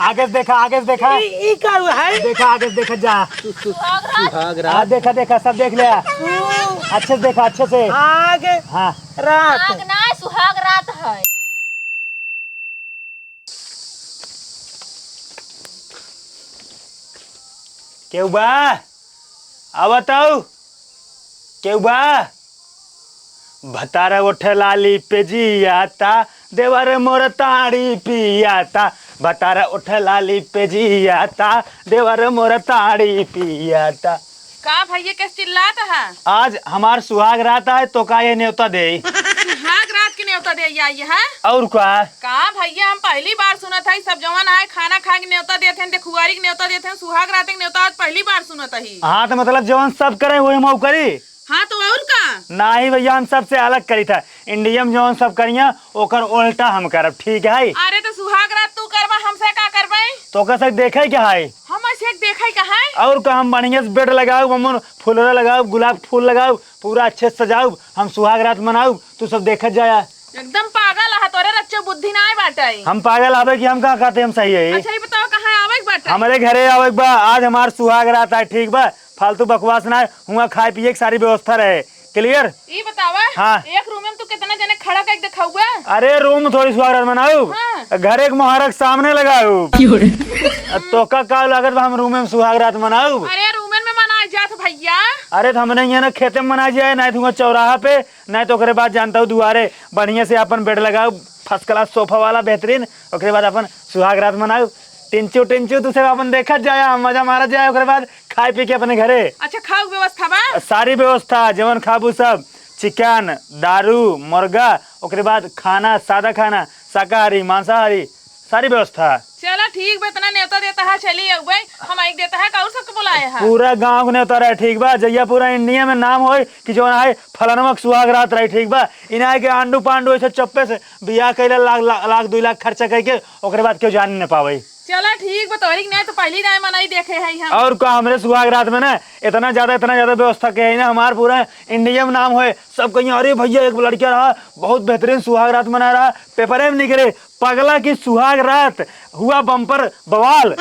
आगे देखा आगे देखा ई का है देखा आगे देखा जा सुहाग रात देखा देखा सब देख लिया अच्छे से देखा अच्छे से आगे हाँ रात आग ना सुहाग रात है। केहू बा आवताऊ केहू बा भतारा उठे लाली पे जियाता देवर मोर ताड़ी पियाता भतारा उठे लाली पे जियाता देवर मोर ताड़ी पियाता। का भैया कैसे चिल्लाता है? आज हमार सुहाग रात है तो का ये न्योता दे सुहाग रात की न्योता दे आई है? और का भैया हम पहली बार सुना था सब जवान आए खाना खाए के न्योता देते हैं खुआरी के न्योता देते हैं सुहाग रात के न्योता आज पहली बार सुना था ही। हाँ तो मतलब जवान सब करे हुए हम करी हाँ तो और का ना ही भैया हम सबसे अलग करी था इंडियम जवान सब करिया ओकर उल्टा हम करब ठीक है। अरे तो सुहाग रात तू करवा हमसे का करबे तो कैसे देखे क्या है हम ऐसे देखे कहा है और का हम बढ़िया से बेड लगाओ मम्मन फूलरा लगाओ गुलाब फूल लगाओ पूरा अच्छे से सजाओ हम सुहाग रात मनाओ तू सब देखत जाया। एकदम पागल है तोरे रच्चे बुद्धि ना आए बाटे। हम पागल आवे कि हम का कहते हम सही है। अच्छा ये बताओ कहाँ आवे बाटे? हमारे घरे आवे बा आज हमार सुहाग रात है ठीक बा फालतू बकवास ना हुआ खाए पिए की सारी व्यवस्था रहे क्लियर। ये बतावा हाँ। एक रूम में तू कितना जने खड़ा करके दिखाऊगा? अरे रूम थोड़ी सुहाग रात मनाऊ हाँ। घर एक मुहरक सामने लगाऊ तो का लागत हम रूम में सुहाग रात मनाऊ। अरे रूमेन में मनाए जात भैया। अरे तो हमने यहाँ ना खेते में मना जाए नहीं तो चौराहा पे नहीं तो बाद जानता हूँ दुआरे बढ़िया से अपन बेड लगाओ फर्स्ट क्लास सोफा वाला बेहतरीन ओकरे बाद अपन सुहाग रात मनाओ टिंचू टिंचू तुझे अपन देखा जाए मजा मारा जाए ओकरे बाद खाए पी के अपने घरे। अच्छा खाओ व्यवस्था बा? सारी व्यवस्था जवन खाबू सब चिकन दारू मुर्गा ओकरे बाद खाना सादा खाना शाकाहारी मांसाहारी सारी व्यवस्था। चलो ठीक बा इतना न्योता देता है चलिए अबे हम एक देता है और सबको बुलाए हैं पूरा गांव ने उतारा है ठीक बा जैया पूरा इंडिया में नाम होए कि जो है फलानमक सुहाग रात रही ठीक बा इना के आंडू पांडू ऐसे चप्पे से बियाह कैला लाख 2 लाख खर्चा करके ओकरे बाद क्यों जान न पावे। चलो ठीक बा तोरी नहीं तो पहली टाइम मनाई देखे है हम। और का हमरे सुहाग रात में ना इतना ज्यादा व्यवस्था के है ना हमार पूरा इंडिया में नाम होए सब कहीं अरे भैया एक लड़का रहा बहुत बेहतरीन सुहाग रात मना रहा पेपर में निकले पगला की सुहाग रात हुआ बम्पर बवाल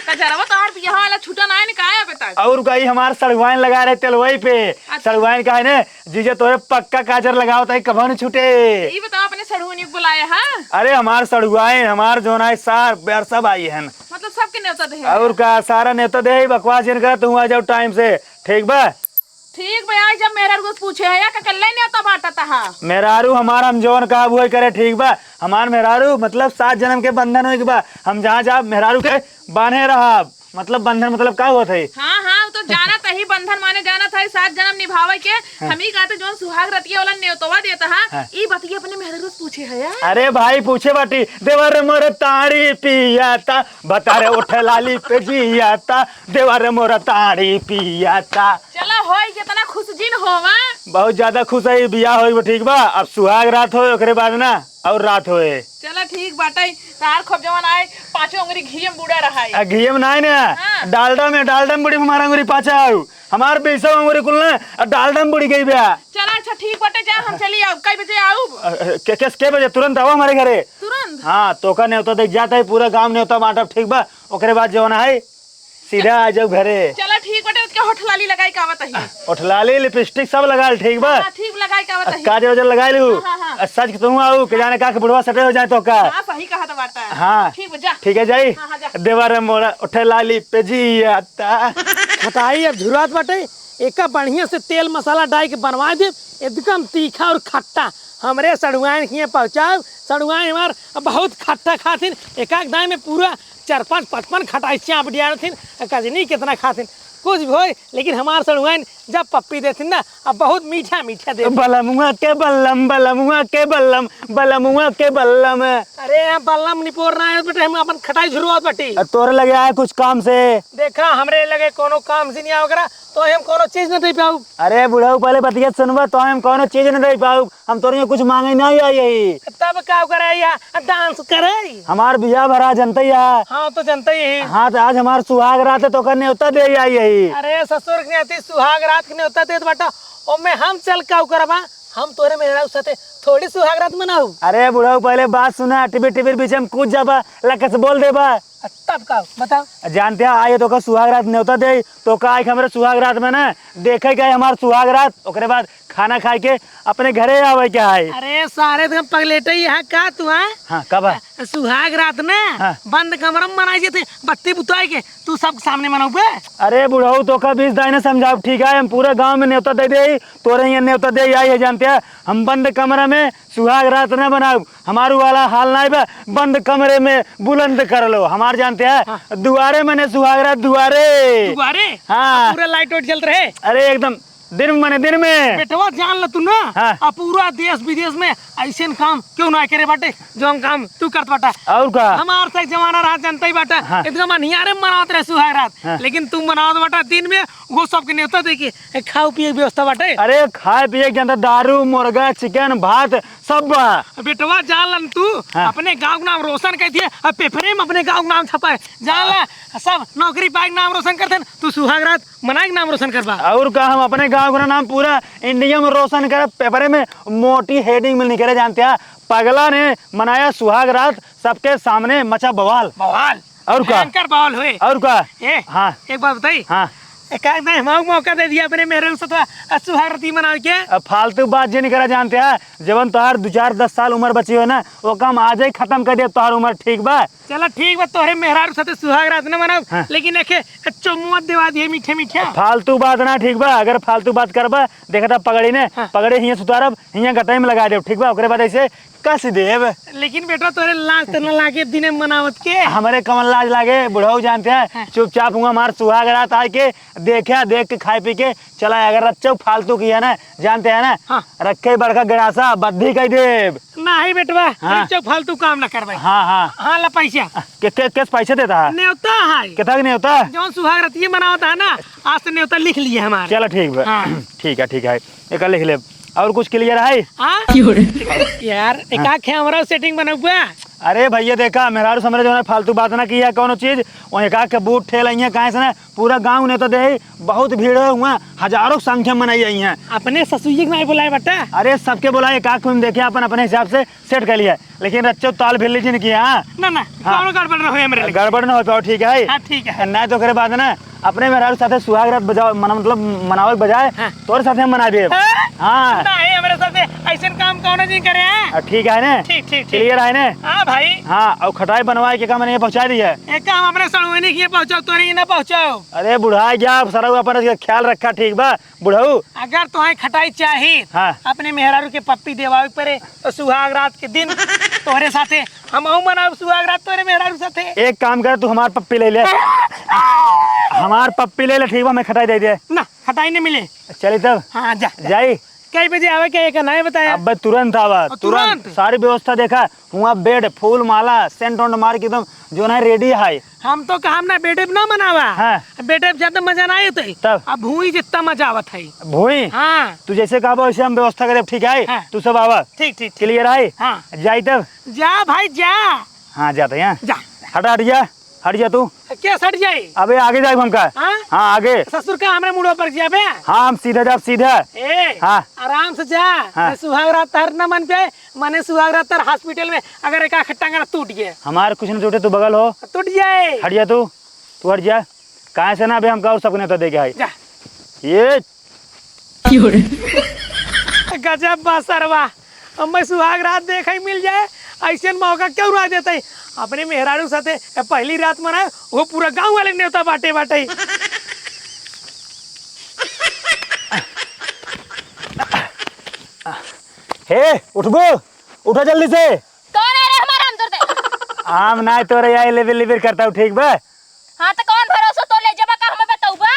कजरवा तो हर बियाह वाला छूटा ना निकाया अबे तक। और कहीं हमार सड़वाइन लगा रहे तेलवई पे सड़वाइन का है ना जीजे तोरे पक्का काजर लगाओ ताकि कभी न छूटे। ये बताओ अपने सड़ुनी को बुलाए हैं? अरे हमार सड़वाइन हमार जो है सार बेर सब आई है मतलब सबके न्योता दे और का सारा नेता दे बकवास जिनका तुम आ जाओ टाइम से ठीक बा। ठीक भैया जब मेरा कुछ पूछे है या कल्ला न्योता बांटा था मेहरारू हमारा हम जौन का वो करे ठीक बा हमार मेहरारू मतलब 7 जन्म के बंधन हो बा हम जहाँ जहाँ मेहरारू के बांधे रहा मतलब बंधन मतलब क्या हुआ थे। हाँ हाँ तो जाना तही बंधन माने जाना था 7 जन्म निभावे के हम ही कहते जो सुहाग रतिया वाला न्योतवा देता है ई बतिया अपने मेहरारू से पूछे है यार। अरे भाई पूछे बाटी देवर मोर ताड़ी पियाता बतारे उठे लाली पे जियाता देवर मोर ताड़ी पियाता। चलो होई कितना खुश जिन होवा बहुत ज्यादा खुश है बियाह हो ठीक बा अब सुहाग रात हो ओकरे बाद ना और रात होए। चलो ठीक बाटे तार खूब जवान आए 5 उंगली घी में बूढ़ा रहा है घी में नहीं ना हाँ। डालडा में बुढ़ी हमारा अंगुरी पाचा आऊ हमार 20 अंगुरी कुल ना डालडा में बुढ़ी गई बा। चलो अच्छा ठीक बाटे जा हम चली आओ कई बजे आऊ के बजे तुरंत आओ हमारे घरे तुरंत। हाँ तो का न्योता देख जाता है पूरा गांव न्योता बांटब ठीक बा ओकरे बाद जो है सीधा आ जाओ घरे। चलो ठीक बाटे उसके होठलाली लगाई का बताइए उठलाली लिपस्टिक सब लगा ठीक बा ठीक लगाई का बताइए काजल वजल लगा लू हाँ। सच तुम आऊ के जाने का बुढ़वा सटे हो जाए तो का। हाँ सही कहा तो बाटा है। हाँ ठीक बजा ठीक है जाई हाँ, जा। देवर मोरा उठे लाली पे जियाता खटाई अब झुरात बाटे एक बढ़िया से तेल मसाला डाल के बनवा दे एकदम तीखा और खट्टा हमरे सड़ुआइन हियाँ पहुँचाओ सड़ुआइन हमार बहुत खट्टा खातिन एक दाई में पूरा 4-5 55 खटाई चाप दिया रहथिन कजनी कितना खातिन कुछ भी हो लेकिन हमार सड़ुआइन जब पप्पी देथिन ना अब बहुत मीठा मीठा दे बलमुआ के बल्लम बलमुआ के बल्लम बलमुआ के बल्लम। अरे बल्लम निपोर ना है बेटे हम अपन खटाई शुरुआत बटी तोरे लगे आए कुछ काम से देखा हमरे लगे कोनो काम से नहीं आवगरा तो हम कोनो चीज न दे पाऊ। अरे बुढ़ाऊ पहले बतिया सुनबा तो हम कोनो चीज न दे पाऊ हम तोरे कुछ मांगे नहीं आई यही तब का करे या डांस करे हमार बियाह भरा जनता ही है। हाँ तो जनता ही हाँ तो आज हमार सुहाग रात है तो करने उतर दे आई यही। अरे ससुर के नाती सुहाग रात के होता देत बाटा ओमे हम चल का करबा हम तोरे मेरा साथे थोड़ी सुहाग रात मनाऊ। अरे बुढ़ऊ पहले बात सुना, टिबिर टिबिर बीच में कूद जाबा लकस बोल देबा। तब का बताओ। जानते हैं आइए तो का सुहाग रात न्योता दे तो का आए हमारे सुहाग रात में ना देखे गए हमार सुहाग रात, ओकरे बाद खाना खाए के अपने घरे आवे क्या है। अरे सारे तुम पगलेटे यहाँ का तू है? हाँ कब है? सुहाग रात ना हाँ। बंद कमरा में मनाई जाते, बत्ती बुताई के तू सब सामने मनाऊ बे। अरे बुढ़ऊ तो का बीस दाई ने समझाओ ठीक है, हम पूरे गांव में न्योता दे दे तोरे यहाँ न्योता दे आई है। जानते हैं हम बंद कमरा में सुहाग रात न बनाऊ, हमारू वाला हाल नहीं बा, बंद कमरे में बुलंद कर लो हमार। जानते हैं दुआरे मने सुहाग रात दुआरे। दुआरे? हाँ पूरा लाइट वाइट जल रहे। अरे एकदम दिन मने दिन में। बेटवा जान ल तू ना हाँ। पूरा देश विदेश में ऐसे काम क्यों ना करे बाटे जो हम काम तू करत बाटा। और का हमार तक जमाना रहा जनता ही बाटा। हाँ। एकदम अनियारे मनावत रहे सुहाग रात। हाँ। लेकिन तू मनावत बाटा दिन में, वो सबके न्योता दे के खाओ पिए की व्यवस्था बाटे। अरे खाए पिए के अंदर दारू मुर्गा चिकन भात सब बा। बेटवा जान लन तू हाँ। अपने गांव का नाम रोशन कर दिए, अब पेपरे में अपने गांव का नाम छपाए। जान ला सब नौकरी पाए नाम रोशन करते, तू सुहाग रात मनाए नाम रोशन करवा। और का हम अपने गांव का नाम पूरा इंडिया में रोशन करे, पेपर में मोटी हेडिंग में निकले। जानते हैं पगला ने मनाया सुहाग रात, सबके सामने मचा बवाल। बवाल और का भयंकर बवाल हुए। और का ए हाँ एक बात बताई। हाँ मौका दे दिया अपने मेरे सुहाग रात मना के। अब फालतू बात जे नहीं करा। जानते हैं जब तोहार 2-4-10 साल उम्र बची हो ना, वो काम आज ही खत्म कर दिया तोहार उम्र। ठीक बा चलो ठीक बा, तोहरे मेहरारू साथे सुहाग रात न मनाओ। हाँ। लेकिन एके चुम्मा देवा दिए मीठे मीठे। फालतू बात ना। ठीक बा अगर फालतू बात करबा देखा था पगड़ी ने पगड़े हियाँ सुतारब हियाँ गटाई में लगा देव। ठीक बा ओकरे बाद ऐसे कस देव। लेकिन बेटा तोरे लाज त न लागे दिने मनावत के। हमारे कमल लाज लागे बुढ़ऊ। जानते हैं चुपचाप हुआ हमार सुहाग रात आए के देखे देख के खाए पी के चला। अगर रच्चो फालतू किया ना, जानते हैं ना हाँ। रखे बड़का गड़ासा बद्धी कह देव। नहीं बेटवा हाँ। चुप फालतू काम न करबे। हाँ हाँ हाँ ला पैसा किस पैसे देता है? न्योता है कितना नहीं होता? जो सुहाग रात मनावत है ना, आज से न्योता लिख लिए हमारे। चलो ठीक है हाँ। ठीक है एक लिख ले। और कुछ क्लियर है? हाँ? यार एक हमारा सेटिंग बनौबा। अरे भैया देखा मेहरारू समझ जो है फालतू बात ना किया कोनो चीज वहीं का के बूट ठेल आई है कहाँ से ना पूरा गांव ने तो दे बहुत भीड़ हुआ, हजारों संख्या मनाई आई है। अपने ससुई नहीं बुलाए बटा। अरे सबके बुलाए काक में देखे अपन अपने हिसाब से सेट कर लिया, लेकिन रच्चो ताल भेल लीजिए किया। ना ना कौनो गड़बड़ न होए मेरे। गड़बड़ न हो पाओ। ठीक है हाँ ठीक है। नहीं तो करे बाद ना अपने मेहरारू साथे सुहाग रात बजाओ मतलब मनावे के बजाय तोर साथे मना दे। हाँ नहीं हमारे साथे ऐसे काम कौन नहीं करे हैं। ठीक है ना? ठीक ठीक क्लियर है ना? हाँ भाई। हाँ और खटाई बनवाए के काम मैंने पहुँचा दी है। एक काम अपने सड़ुआनी की पहुंचाओ, तो नहीं ना पहुंचाओ। अरे बुढ़ा क्या सर अपन ख्याल रखा। ठीक बा बुढ़ऊ अगर तुम्हें खटाई चाहिए हाँ। अपने मेहरारू के पप्पी देवावे पड़े तो सुहाग रात के दिन तोहरे साथे हम मनाओ सुहाग रात तोहरे मेहरारू साथे। एक काम कर तू हमार पप्पी ले ले। हमार पप्पी ले ले। ठीक बा मैं खटाई दे दे ना खटाई नहीं मिले। चली तब हाँ जा जाई। कई बजे आवे क्या एक नहीं बताया। अब तुरंत आवा तुरंत सारी व्यवस्था देखा वहाँ बेड फूल माला सेंट उंट मार के एकदम जो ना रेडी है। हम तो कहा ना बेटे ना मनावा। हाँ। बेटे ज्यादा मजा ना आये तब अब भूई जितना मजा आवत है। भूई हाँ तू जैसे कहा वैसे हम व्यवस्था करे। ठीक है हाँ। तू सब आवा। ठीक ठीक क्लियर है? हाँ जाई तब। जा भाई जा। हाँ जाते हैं। जा हट जा तू। क्या सट जाए। अबे आगे जाए हमका। हाँ? हाँ आगे। ससुर का हमरे मुड़ो पर जाबे। हाँ हम सीधा जा सीधा। ए हाँ। आराम से जा। हाँ। सुहाग रात तर न मन पे मने सुहाग रात तर हॉस्पिटल में अगर एक खट्टा टूट गए हमारे कुछ न टूटे तू बगल हो। टूट जाए। हट जा तू हट जा। कहाँ से ना अभी हमका और सबने तो देखे है जा। ये गजब बासरवा मैं सुहाग रात देखे मिल जाए ऐसे मौका क्यों ना देते है? अपने मेहरारू साथे पहली रात मनाए वो पूरा गांव वाले न्योता बाटे बाटे। हे उठबो उठो जल्दी से। कौन है रे हमारा हम दे। आम ना तोरे आई लेबिर लेबिर करता हूँ। ठीक बा हाँ तो कौन भरोसा तो ले जबा का हमें बताऊबा।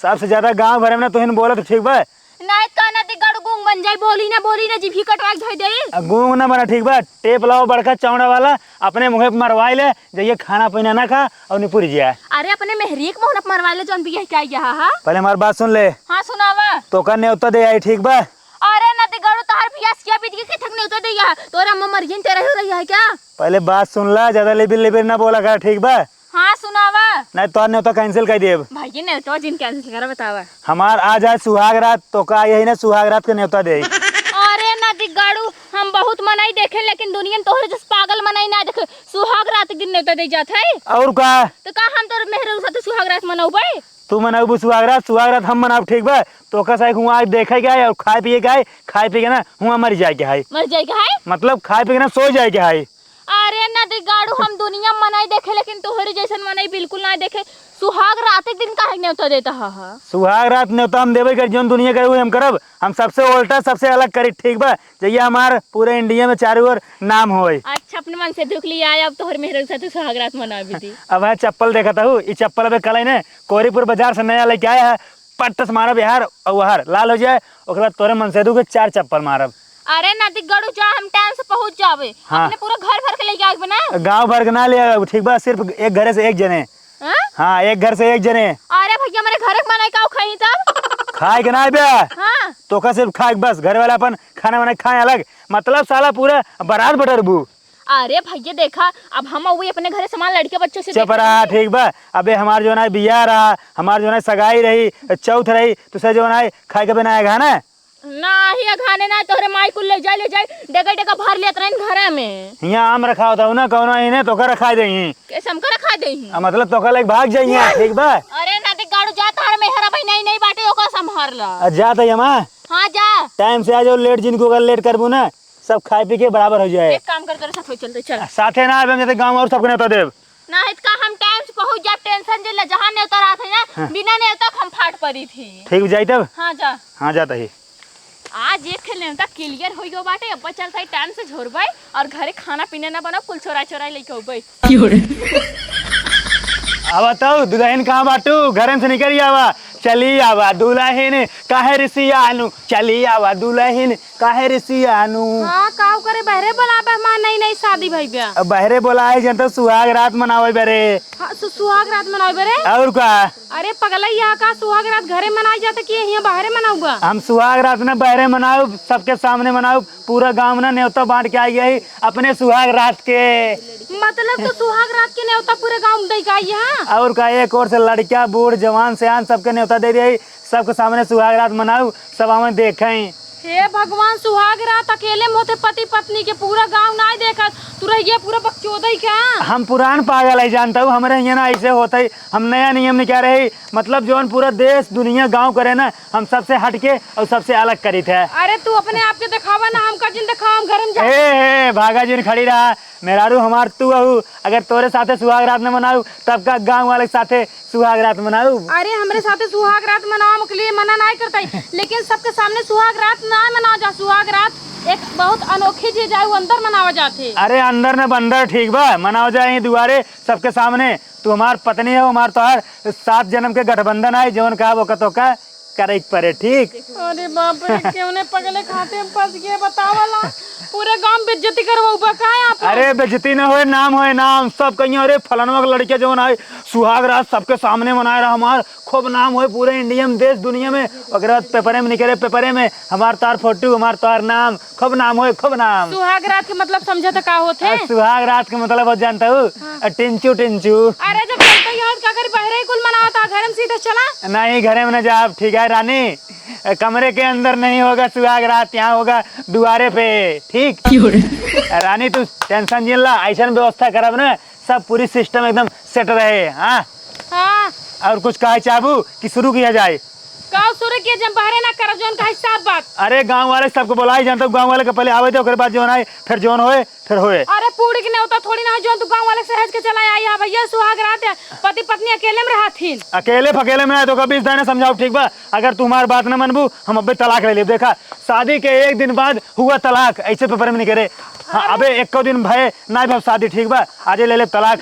सबसे ज्यादा गांव भर में ना तुहिन बोला तो ठीक बा। नहीं कहना दी गड़ गुंग बन जाई बोली ना जीभी कटवा धोई दे। गूंग ना बना। ठीक बा टेप लाओ बड़का चौड़ा वाला अपने मुँह पे मरवाई ले जाइए खाना पीना ना खा और निपुर जाए। अरे अपने मेहरी के मोहन मरवा ले जोन भी क्या यहाँ। पहले हमारी बात सुन ले। हाँ सुनावा। तो का न्योता दे आई। ठीक बा अरे ना दी गड़ो तार पियास क्या बीत के थकने उतर दे यहाँ तोरा अम्मा मर्जिन तेरे हो रही है क्या। पहले बात सुन ला ज्यादा लेबिर लेबिर ना बोला कर। ठीक बा हाँ सुनावा। नहीं तो न्योता कैंसिल कर देब। भाई ने तो जिन कैंसिल करा बतावा। हमार आ जाए सुहाग रात तो का यही ना सुहाग रात के न्योता दे। अरे नदी गाड़ू हम बहुत मनाई देखे लेकिन दुनिया में तोहरे जैसे पागल मनाई ना देखे। सुहाग रात के दिन न्योता दे जात है और का तो का हम तोर मेहर साथे सुहाग रात मनाऊबे। तू मनाऊ सुहाग रात हम मनाऊ ठीक बा। तो का साइक हुआ देखे गए और खाए पिए गए, खाए पी के ना हुआ मर जाए के हाई, मर जाए है मतलब खाए पी के ना सो जाए के हाई। अरे नदी गाड़ू हम दुनिया में मनाई देखे लेकिन तोहरे जैसन मनाई बिल्कुल ना देखे। सुहाग रात के दिन काहे न्योता देता हा। सुहाग रात न्योता हम देवे कर जोन दुनिया करे हम करब। हम सबसे उल्टा सबसे अलग करी ठीक बा। जइए हमार पूरे इंडिया में चारों ओर नाम होई। अच्छा अपने मन से दुख लिया अब तोहर मेहर साथे सुहाग रात मनाबी थी। अब है चप्पल देखा था ये चप्पल अबे कल ने कोरीपुर बाजार से नया लेके आया है। पट्ट से मारब यार और वहर लाल हो जाए ओकर बाद तोरे मन से दू के 4 चप्पल मारब। अरे नदी गड़ू जा हम टाइम से पहुंच जावे। हाँ। अपने पूरा घर भर के लेके आगे बना गांव भर के ना ले ठीक बा, सिर्फ एक घर से एक जने। हाँ? हाँ एक घर से एक जने। अरे भैया हमारे घर के बनाई का खाई तब खाए के ना बे हाँ तो का सिर्फ खाए बस, घर वाला अपन खाना वाना खाए अलग, मतलब साला पूरा बारात बटरबू। अरे भैया देखा अब हम वही अपने घर सामान लड़के बच्चों से चुप रहा ठीक बा। अबे हमार जो ना बियाह रहा, हमार जो ना सगाई रही, चौथ रही, तुझसे जो ना खाए के बनाएगा ना नहीं खाने ना तोहरे माई को ले जाए डेगा डेगा भर लेत रहन घर में। यहाँ आम रखा होता हूँ ना कौन इन्हें तो का रखा दे कैसे हमको रखा दे मतलब तो का लेके भाग जाइए ठीक बा। अरे नदी गाड़ू जा तार मेहरा भाई नहीं बाटे ओका संभाल ला। जा तो यमा हाँ जा टाइम से आ जाओ, लेट जिनको अगर लेट करबू ना सब खाए पी के बराबर हो जाए। एक काम कर तेरे साथ हो चलते चल साथे ना आवे जैसे गांव और सबको नेता देव ना इसका हम टाइम से पहुंच जा। टेंशन जे जहां ने उतर आथे ना बिना ने तक हम फाट पड़ी थी। ठीक जाई तब। हाँ जा हाँ जाता ही आज एक खेलने में क्लियर हो गयो बाटे। अब चलता है टाइम से झोरबाई और घरे खाना पीने ना बना कुल चोरा लेके होबई। अब तो दुल्हन कहाँ बाटू घर से निकल आवा चली आवा दुल्हन काहे रिसियानु चली आवा दुल्हन काहे रिसियानु। हाँ काव करे बहरे बोलाबे हमार नई शादी भई बे। अब बहरे बोलाए जनता सुहाग रात मनावे बरे। हाँ सुहाग रात मनावे बरे और का अरे पगला यहाँ का सुहाग रात घरे मनाई जाता कि यहाँ बाहरे मनाऊगा। हम सुहाग रात ना बहरे मनाऊ, सबके सामने मनाऊ, पूरा गांव ना न्योता बांट के आई है अपने सुहाग रात के। मतलब तो सुहाग रात के न्योता पूरे गाँव में दई का यहाँ। और का एक और से लड़कियां बूढ़ जवान सियान सबके न्योता दे रही, सबके सामने सुहाग रात मनाऊ, सब हमें देखें। हे भगवान सुहाग रात अकेले में होते पति पत्नी के, पूरा गांव ना देखा तू रहिए पूरा बकचोदई क्या। हम पुरान पागल है जानता हूँ, हमारे यहाँ ना ऐसे होता है। हम नया नियम नहीं कह रहे, मतलब जो पूरा देश दुनिया गांव करे ना हम सबसे हटके और सबसे अलग करी थे। अरे तू अपने आप के दिखावा ना हमका जिन दिखावा हम घर में जा। ए भागा जिन खड़ी रहा मेहरारू हमार तू अहू, अगर तोरे साथे सुहाग रात न मनाऊ तब का गांव वाले के साथे सुहाग रात मनाऊ। अरे हमरे साथे सुहाग रात मनावा के लिए मना नहीं करता है, लेकिन सबके सामने सुहाग रात ना मनावा जा। सुहाग रात एक बहुत अनोखी चीज है, वो अंदर मनावा जाते। अरे अंदर न बंदर ठीक बा मनाओ जाए दुआरे सबके सामने। तू हमार पत्नी है, हमार तोहार 7 जन्म के गठबंधन है, जौन कहा वो कतो का करे परे ठीक। अरे बाप रे क्यों ने पगले खाते में फंस गए बतावला। पूरे गांव में बेइज्जती करवाऊबा का आप। अरे बेइज्जती न होए नाम सब कहीं। अरे फलानवा के लड़के जो है सुहाग रात सबके सामने मनाए रहा, हमार खूब नाम होए पूरे इंडिया में देश दुनिया में। अगर पेपरे में निकले पेपरे में हमार तार फोटो हमार तार नाम खूब नाम होए खूब नाम। सुहाग रात के मतलब समझा तो का होते। सुहाग रात के मतलब बहुत जानता हूँ टिंचू टिंचू। अरे जब चलते ही का कर बहरे ही कुल मनाता घर में सीधे चला। नहीं घरे में न जा ठीक है रानी, कमरे के अंदर नहीं होगा सुहाग रात, यहाँ होगा दुआरे पे ठीक। रानी तू टेंशन जिन ला, ऐसा व्यवस्था करब ना सब पूरी सिस्टम एकदम सेट रहे। हाँ हाँ और कुछ कहे चाहबू कि शुरू किया जाए। गाँव सुरे के जब बहरे ना कर जोन का हिसाब बात। अरे गांव वाले सबको बुलाई जानता हूँ, गांव वाले के पहले आवे थे ओकर बाद जोन आए फिर जोन होए फिर होए। अरे पूरी के नहीं होता थोड़ी ना जो तू गाँव वाले सहज के चला आई है भैया। सुहाग रात है पति पत्नी अकेले में रहतीन। अकेले फकेले में आए तो कभी इस तरह समझाओ ठीक बा। अगर तुम्हारी बात न मनबू हम अबे तलाक ले ले। देखा शादी के 1 दिन बाद हुआ तलाक, ऐसे पेपर में नहीं करे। हाँ अबे 1 दिन भय ना भाव शादी ठीक बा, आजे ले ले तलाक।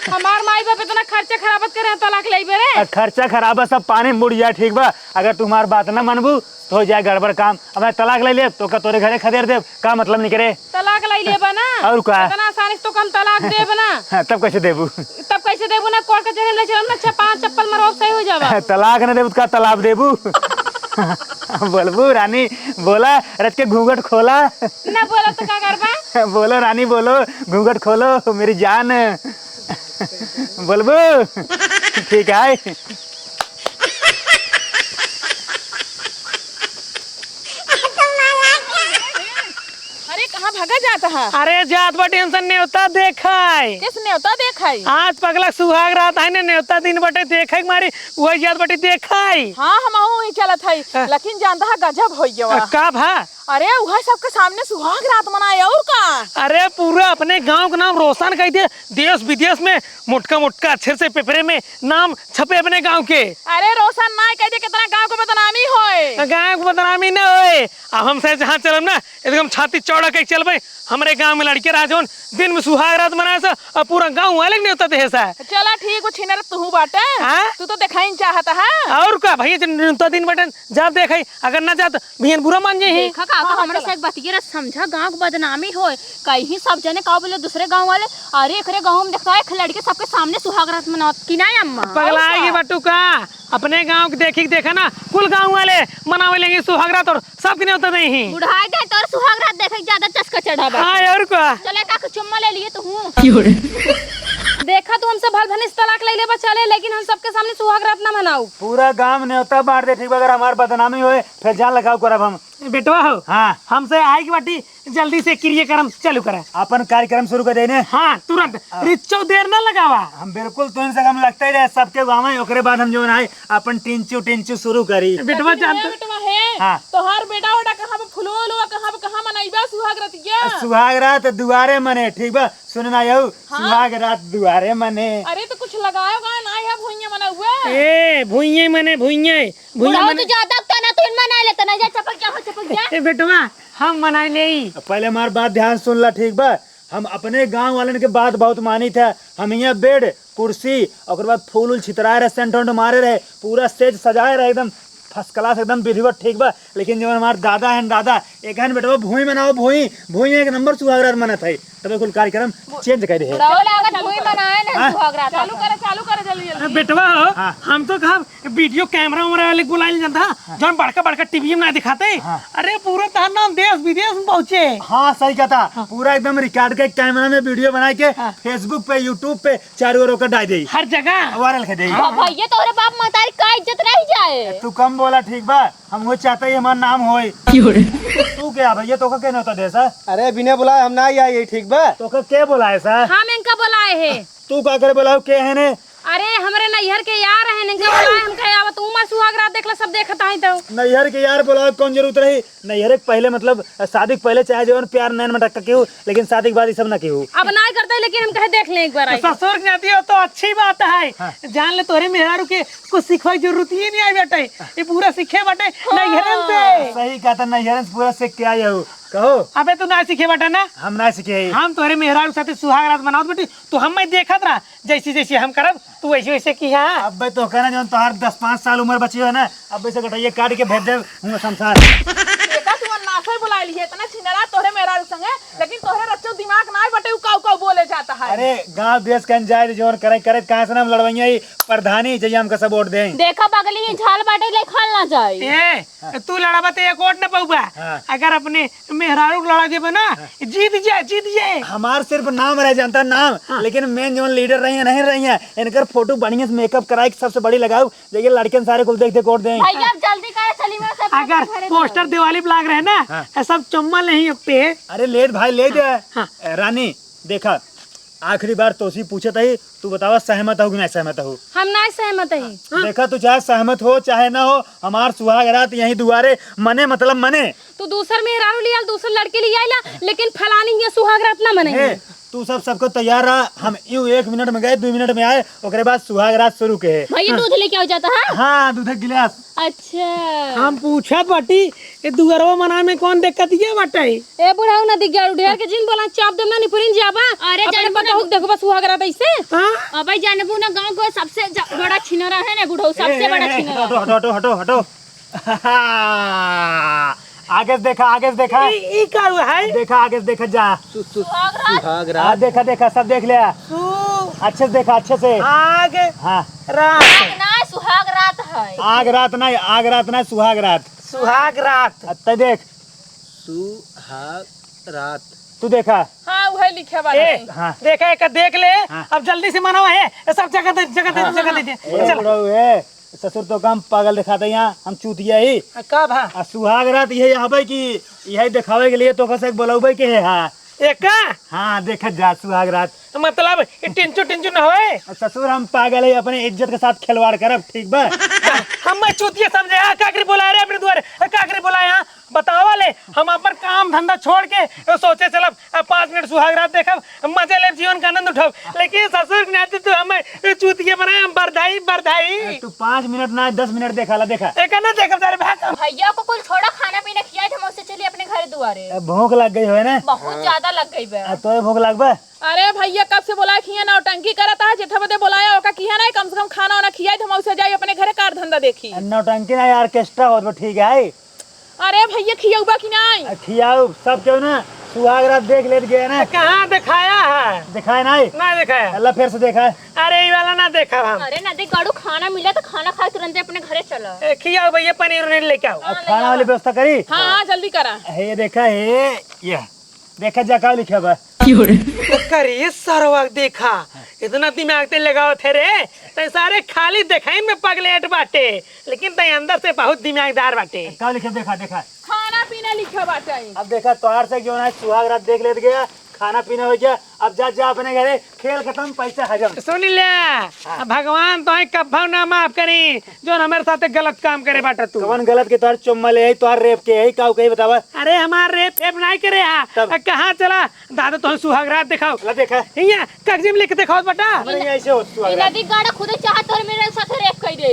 हमार माई बाप इतना खर्चा खराबत करे तलाक ले बेरे। खर्चा खराबा सब पानी में बुड़ जाए ठीक बा। अगर तुम्हारी बात न मनबू तो हो जाए गड़बड़ काम। अब मैं तलाक ले ले तो का तोरे घरे खदेर दे का मतलब नहीं करे। तलाक ले लेबा ना और का इतना आसानी से तो कम तलाक देब ना। हाँ, तब कैसे देबू तब कैसे देबू ना कोर्ट कचहरी में ले चलम ना 5 चप्पल मरोब सही हो जावा। तलाक न देबू का तालाब देबू। बोलबू रानी बोला रच के घूंघट खोला। ना बोला तो का करबा। बोलो रानी बोलो घूंघट खोलो मेरी जान। बोलबू ठीक है। जाता है? अरे जात बटे हमसे न्योता देखाई। किस न्योता देखाई? आज पगला सुहाग रात है ने न्योता दिन बटे देखे मारी वही जात बटे देखाई। हाँ हम वही चलत है, लेकिन जानता है गजब हो गया। का भा? अरे वह सबके सामने सुहाग रात मनाए और का? अरे पूरा अपने गांव का नाम रोशन कर दिया, देश विदेश में मोटका मोटका अक्षर से पेपरे में नाम छपे अपने गांव के। अरे रोशन ना कह दे कितना गांव को बदनामी होए। गांव को बदनामी न होए। अब हम से जहाँ चलब ना एकदम छाती चौड़ा के चलबे। हमारे गांव में लड़के राजोन दिन में सुहाग रात मनाए सा और पूरा गांव वाले नहीं होता थे ऐसा। चला ठीक वो छिनर तू बाटे, हाँ? तू तो दिखाई चाहता है। और का भैया न्योता दिन बटन जब देखे अगर ना जात भैया बुरा मान जाए। देखा काका हमरा से एक बतिया समझा गांव के बदनामी होए कहीं सब जने का बोले दूसरे गांव वाले अरे एकरे गांव में देखता है लड़के सबके सामने सुहाग रात मनावत कि नहीं अम्मा? पगलाएगी बट्टू का अपने गांव के देखा ना कुल गांव वाले मनावे लेंगे सुहाग रात और सबके न्योता नहीं। बुढ़ाई गए तो सुहाग रात देखे ज्यादा चस्का चढ़ा बा। हाँ और का चले काका चुम्मा ले लिए तो हूं। देखा तू हमसे भल भनिस तलाक ले ले बा चले, लेकिन हम सबके सामने सुहाग रात ना मनाऊ। पूरा गांव न्योता बांट दे ठीक बा, अगर हमार बदनामी होए फिर जान लगाओ करब हम। बेटवा हो हाँ हमसे आए की बाटी जल्दी से क्रियाक्रम चालू करा। अपन कार्यक्रम शुरू कर देने। हाँ तुरंत रिचो देर ना लगावा। हम बिल्कुल तुम से कम लगता ही रहे सबके गाँव में, ओकरे बाद हम जो है अपन टिंचू शुरू करी। बेटवा जानते बेटवा है हाँ। तो हर बेटा ओटा कहां पे फुलवा लुआ कहां मनाईबा सुहाग रातिया? सुहाग रात दुआरे मने ठीक बा, सुनना यू सुहाग रात दुआरे मने। अरे तो कुछ लगायो गा ना है भुइया मना हुआ। ए भुइये मने भुइये बुढ़ाओ तो ज्यादा तो ना तू मना लेता ना जा चपक जा। ए बेटवा हम मनाए नहीं। पहले हमार बात ध्यान सुन ला ठीक बा। हम अपने गांव वालन के बात बहुत मानी था। हम यहाँ बेड कुर्सी और बाद फूल उल छितराए रहे, सेंट वेंट मारे रहे, पूरा स्टेज सजाए रहे एकदम फर्स्ट क्लास एकदम विधिवत ठीक बा। लेकिन जो हमारे दादा है दादा एक है बेटा भूई मनाओ भूई एक नंबर सुहाग रात मना था, तब कुल कार्यक्रम चेंज कर दे। बुढ़ाओ लागत भूई मनाए ना सुहाग रात। चालू कर जल्दी जल्दी। बेटवा हो हाँ। हम तो कहा वीडियो कैमरा उमरा वाले बुलाए जाता जो बड़का बड़का टीवी में ना दिखाते। अरे पूरा तार नाम देश विदेश में पहुंचे। हाँ सही कहता, पूरा एकदम रिकॉर्ड के कैमरा में वीडियो बना के फेसबुक पे यूट्यूब पे चारों ओर डाल दे, हर जगह वायरल कर दे। भैया तोरे बाप महतारी का इज्जत रह जाए। तू कम बोला ठीक बा, हम वो चाहते ही हमारा नाम होए। तू क्या भैया तो के नौता दे सा? अरे बिना बुलाए हम ना आई ठीक बा। तो के बोलाए सा? हम इनका बुलाए है। तू का करे बोलाओ के है ने? अरे हमरे नैहर के यार है इनका बुलाए, हम कहे आवत उमर सुहाग रात देखला सब देखता है तो। नैहर के यार बोलाओ कौन जरूरत रही? नैहर के पहले मतलब शादी के पहले चाहे जीवन प्यार नैन में टक्का केहू, लेकिन शादी के बाद ये सब ना केहू। अब ना करता है, लेकिन हम कहे देख लें एक बार। ससुर के जाती हो तो अच्छी बात है। जान ले तोरे मेहरारू के कुछ सीखवा की जरूरत ही नहीं आई बेटे, ये पूरा सीखे बटे नैहरन से। सही कहता, नैहर से पूरा सीख के आए हो। कहो अबे तू ना सीखे बटे ना? हम ना सीखे। हम तोरे मेहरारू साथे सुहाग रात मनाओ बेटी, तो हम मैं देखत रहा जैसी जैसी हम करब तू वैसे वैसे की। हाँ अब भाई तो कहना जो तोहार 10-5 साल उम्र बची हो ना, अब वैसे गटैया काट के भेज दे हूँ संसार। बेटा तू नासे बुला लिए इतना छिनरा तोरे मेरा संगे, लेकिन तोरे रच्चो दिमाग ना बटे काऊ बोले जाता है। अरे गांव देश के जाए जोन करे करे कहां से हम लड़वैया ही प्रधानी चाहिए हमका सब वोट दें। देखा बगली में झाल बाटे ले खाल ना जाए। ए तू लड़ाबा तो एक वोट न पाऊबा। अगर अपने मेहरारू लड़ा देबे ना जीत जाए। हमार सिर्फ नाम रह जानता नाम, लेकिन मेन जो लीडर रही है नहीं रही है, इनकर फोटो बढ़िया से मेकअप कराई सबसे बड़ी लगाओ, देखिए लड़के सारे को देख वोट दें। भैया जल्दी करे चली मैं सब। अगर पोस्टर दिवाली पे लाग रहे ना सब चम्मा नहीं पे। अरे ले भाई ले दे। रानी देखा आखिरी बार तोसी पूछे ही, तू बतावा सहमत हो कि नहीं सहमत हो? हम ना सहमत है। देखा तू चाहे सहमत हो चाहे ना हो, हमार सुहाग रात यही दुआरे मने मतलब मने। तू दूसर मेहरारू लिया दूसर लड़के लिया ला, लेकिन फलानी ये सुहाग रात ना मनेंगे। तू सबको तैयार रहा। हम यूं 1 मिनट में गए 2 मिनट में आए, ओकरे बाद सुहाग रात शुरू के। भैया दूध लेके आ जाता है। हाँ दूध गिलास। अच्छा हम पूछत बाटी ये दुगरवा मना में कौन दिक्कत ये बाटे? ए बुढ़ाऊ ना दिख गया ढेर के जिन बोला चाप दे ना निपुरिन जाबा। अरे जाने बताओ देखो बस सुहाग रात ऐसे। हाँ अबे जानबू ना गांव को सबसे बड़ा छिनरा है ना बुढ़ऊ, सबसे बड़ा छिनरा। हटो आगे से देखा ई का है? देखा आगे से देखा जा। सुहाग रात देखा सब देख लिया अच्छे से देखा अच्छे से। आगे हाँ रात ना सुहाग रात है। आग रात नहीं सुहाग रात। सुहाग रात अब देख सुहाग रात तू देखा। हाँ वही लिखे वाला है। हाँ देखा एक देख ले। अब जल्दी से मनावा है सब जगह दे चल। ससुर तो काम पागल दिखाते यहाँ, हम चूतिया ही। का भा सुहाग रात यही यहाँ की यही दिखावे के लिए तो बोलाऊ के है। हाँ एका हाँ देखा जा सुहाग रात। मतलब ये टिंचू टिंचू न होए। अब ससुर हम पागल है, अपने इज्जत के साथ खिलवाड़ करब, ठीक बा? हम चूतिया समझे हाँ काकरी बुला रहे अपने द्वारे काकरी बुलाए यहाँ बताओ वाले हम अपन काम धंधा छोड़ के सोचे चलब 5 मिनट सुहाग रात देखब मजे ले जीवन का आनंद उठाओ, लेकिन ससुर नाते तो हमें चूतिया बनाए हम बरधाई बरधाई। तू 5 मिनट ना 10 मिनट देखा ला, देखा एक ना देखब तारे भाग। भैया को कुछ छोड़ा, खाना पीना खिया हम उससे चलिए अपने घर दुआरे। भूख लग गई है ना? बहुत ज्यादा लग गई बे। तो भूख लग बा? अरे भैया कब से बोला खिया ना टंकी करता है, जेठा बदे बुलाया ओका किया ना, कम से कम खाना वाना खिया हम उससे जाई अपने घरे कार धंधा देखी। नौटंकी ना ऑर्केस्ट्रा हो तो ठीक है। अरे भैया खियाऊबा कि नहीं? खियाओ सब क्यों ना, सुहाग रात देख लेते गए ना। कहाँ दिखाया है? दिखाए नहीं? ना दिखाया। अल्लाह फिर से देखा है। अरे ये वाला ना देखा हम। अरे नदी गाड़ू खाना मिला तो खाना खा तुरंत अपने घरे चलो। खियाओ भैया पनीर उनीर लेके आओ। अब खाना वाली व्यवस्था करी? हाँ हाँ जल्दी करा। ये देखा है, ये देखा जा का लिखा बा? करिए सरवा देखा इतना दिमाग ते लगाओ थे रे, ते सारे खाली दिखाई में पगलेट बाटे, लेकिन ते अंदर से बहुत दिमागदार बाटे। का लिखा? देखा देखा खाना पीना लिखा बाटे। अब देखा तोहार से क्यों ना सुहाग रात देख लेते गया, खाना पीना हो गया, अब जा जा अपने घरे, खेल खत्म, पैसा हजम। सुन ले भगवान तो कब्बा ना माफ करी जो हमारे साथ गलत काम करे बाटा तू। कवन गलत के तोहार चुम्मा ले, तोहार रेप के है, काऊ कही बतावा? अरे हमार रेप एप नहीं करे तब? कहाँ चला दादा तो सुहाग रात दिखाओ। ला देखा यहाँ कागजी में लिख के दिखाओ बेटा। हमरे यहाँ ऐसे हो सुहाग रात। नदी गाड़ा खुद चाहत और मेरे साथ रेप कर दे।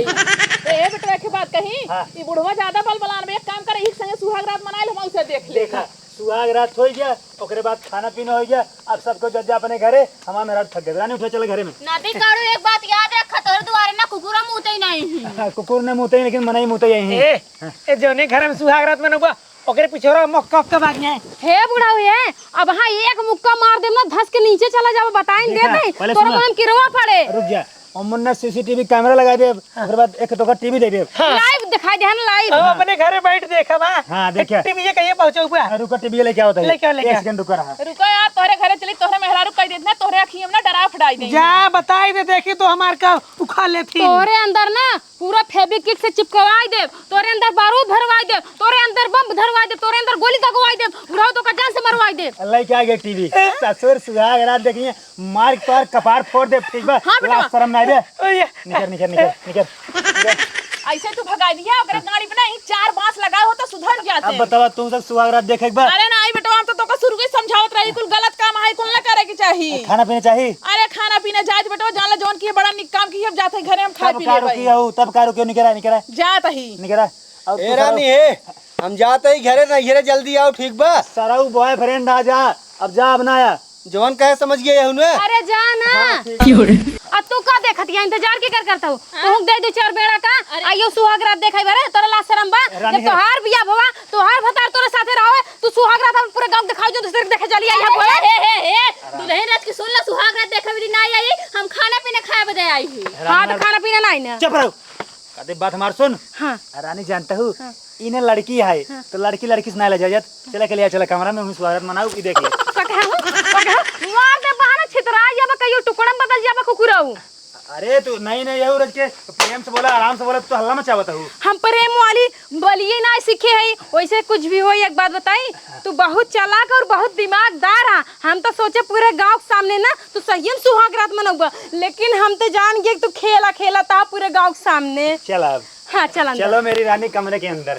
ए बेटा के बात कही, हाँ। ई बुढ़वा ज्यादा बल बलान में एक काम करे, एक संगे सुहाग रात मनाइल हम उसे देख ले। देखा सुहाग रात हो गया, ओकरे बाद खाना पीना हो गया, अब सबको जज अपने घरे, हमारा मेरा थक गया, रानी उठे चले घरे में। नदी गाड़ू एक बात याद रखा, तोर दुआरे ना कुकुरा मुते ही नहीं। कुकुर ने मुते लेकिन मना ही मुते यही। ए जोने घर में सुहाग रात में नुबा ओकरे पिछोरा मक्का का भाग जाए। हे बुढ़ा हुए, अब हाँ एक मुक्का मार दे ना, धस के नीचे चला जाओ, बताएं दे नहीं पहले तोरा सुना। मन किरवा पड़े। रुक जा, अमन ने सीसीटीवी कैमरा लगा दे, ओकरे बाद एक तो का टीवी दे दे। लाइव दिखाई दे ना, लाइव। हम अपने घरे बैठ देखा बा। हाँ, देखिए। टीवी ये कहिए पहुंचो ऊपर। रुका टीवी लेके आओ, लेके आओ, लेके आओ। 1 सेकंड रुका रहा। रुको यार, तोहरे घरे चली, तोहरे मेहरारू कह देतना, तोहरे अखियम ना डरा फटाई दे। जा बताई दे देखी तो हमार का उखा लेथी। तोरे अंदर ना पूरा फेविक्विक से चिपकवाई दे, तोरे अंदर बारूद भरवाई दे, तोरे अंदर बम धरवाई दे, तोरे अंदर गोली दगवाई दे, बुढ़ाओ तो का जान से मरवाई दे। अल्लाह क्या गया टीवी, ससुर सुहाग रात देखिए, मार तोर कपार फोड़ दे, ठीक बा? हाँ, बेटा। लाज शर्म ना आवे? ओए, निकल निकल निकल निकल। ऐसे तू भगा दिया, ओकरे गाड़ी पे नहीं 4 बांस लगा हो तो सुधर अब जाते। बतावा तुम सब सुहाग रात देखे एक बार? अरे ना आई बेटा, हम तो तोका शुरू से समझावत रही, कुल गलत काम है, कुल ना करे के चाहिए। खाना पीना चाहिए? अरे खाना पीना जात बेटा, जान ला जौन की बड़ा निक काम की, अब जाते घरे हम खाए तब पी का ले रुकी भाई। हो, तब का रुकी हो, निकला निकला जात ही निकला। अब ए रानी है, हम जाते ही घरे ना, घरे जल्दी आओ, ठीक बा? सराऊ बॉयफ्रेंड आ जा, अब जा अपनाया। जवान कहे समझ गए हुन में? अरे जा ना। अब तू का देखत या इंतजार के कर करता हूँ, तू दे दो 4 बेड़ा का, आइयो सुहाग रात देखाई बारे, तोरा ला शरम बा? रानी जब तोहार बिया भवा, तोहार भतार तोरे साथे रहो, तू सुहाग रात हम पूरे गांव दिखाई जो दूसरे के देखे चली आई है बोले। दुल्हन रात की सुन ला, सुहाग रात देखा भी नहीं आई, हम खाना पीना खाए बजाय आई हुई। हाँ तो खाना पीना नहीं ना। चुप रहो, कदे बात हमार सुन। हाँ रानी जानता हूँ इन्हें लड़की है, तो लड़की से ना ले जायत, चला के लिया, चला कमरा में, स्वागत मनाओ, ई देख ले। मार दे बहाना, छितरा जाबा, कहियो टुकड़ा में बदल जाबा कुकुराऊ। अरे तू नहीं नहीं यही रज के प्रेम से बोला, आराम से बोला, तो हल्ला मचावत हूँ। हम प्रेम वाली बलिए ना सीखे है, वैसे कुछ भी हो। एक बात बताई, तू बहुत चालाक और बहुत दिमागदार है। हम तो सोचे पूरे गांव के सामने ना तू सही में सुहाग रात मनाऊगा, लेकिन हम तो जान गए तू खेला खेला था पूरे गांव के सामने। चल अब हाँ चल अंदर। चलो मेरी रानी कमरे के अंदर।